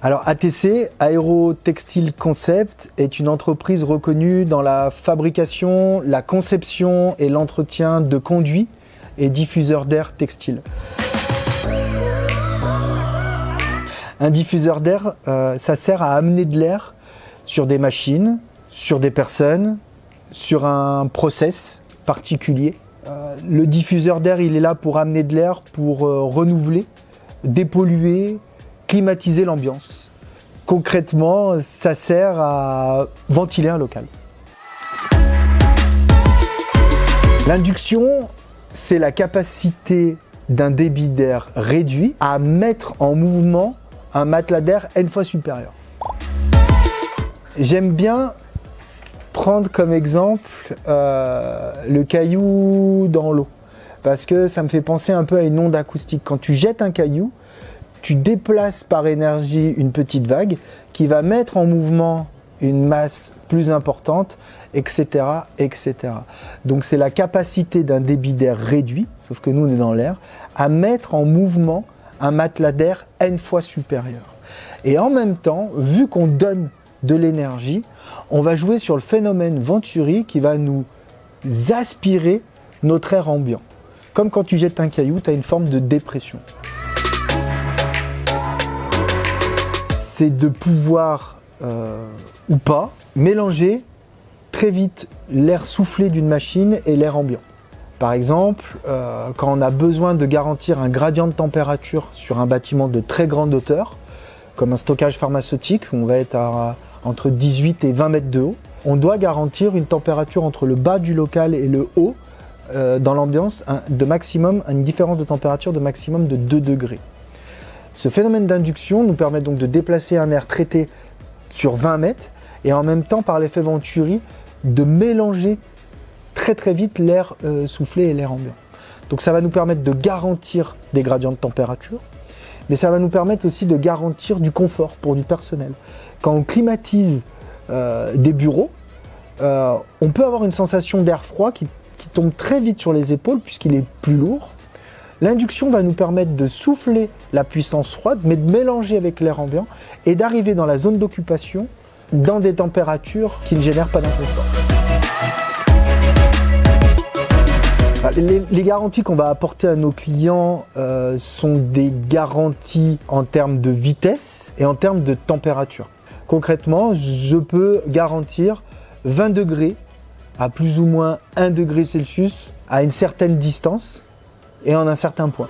Alors ATC, Aérotextile Concept, est une entreprise reconnue dans la fabrication, la conception et l'entretien de conduits et diffuseurs d'air textile. Un diffuseur d'air, ça sert à amener de l'air sur des machines, sur des personnes, sur un process particulier. Le diffuseur d'air, il est là pour amener de l'air, pour renouveler, dépolluer, climatiser l'ambiance. Concrètement, ça sert à ventiler un local. L'induction, c'est la capacité d'un débit d'air réduit à mettre en mouvement un matelas d'air N fois supérieur. J'aime bien prendre comme exemple le caillou dans l'eau, parce que ça me fait penser un peu à une onde acoustique. Quand tu jettes un caillou, tu déplaces par énergie une petite vague qui va mettre en mouvement une masse plus importante, etc., etc. Donc c'est la capacité d'un débit d'air réduit, sauf que nous on est dans l'air, à mettre en mouvement un matelas d'air N fois supérieur. Et en même temps, vu qu'on donne de l'énergie, on va jouer sur le phénomène Venturi qui va nous aspirer notre air ambiant. Comme quand tu jettes un caillou, tu as une forme de dépression. C'est de pouvoir, ou pas, mélanger très vite l'air soufflé d'une machine et l'air ambiant. Par exemple, quand on a besoin de garantir un gradient de température sur un bâtiment de très grande hauteur, comme un stockage pharmaceutique, où on va être entre 18 et 20 mètres de haut, on doit garantir une température entre le bas du local et le haut, dans l'ambiance, une différence de température de maximum de 2 degrés. Ce phénomène d'induction nous permet donc de déplacer un air traité sur 20 mètres et en même temps, par l'effet Venturi, de mélanger très très vite l'air soufflé et l'air ambiant. Donc ça va nous permettre de garantir des gradients de température, mais ça va nous permettre aussi de garantir du confort pour du personnel. Quand on climatise des bureaux, on peut avoir une sensation d'air froid qui tombe très vite sur les épaules puisqu'il est plus lourd. L'induction va nous permettre de souffler la puissance froide, mais de mélanger avec l'air ambiant et d'arriver dans la zone d'occupation dans des températures qui ne génèrent pas d'inconfort. Les garanties qu'on va apporter à nos clients sont des garanties en termes de vitesse et en termes de température. Concrètement, je peux garantir 20 degrés à plus ou moins 1 degré Celsius à une certaine distance et en un certain point.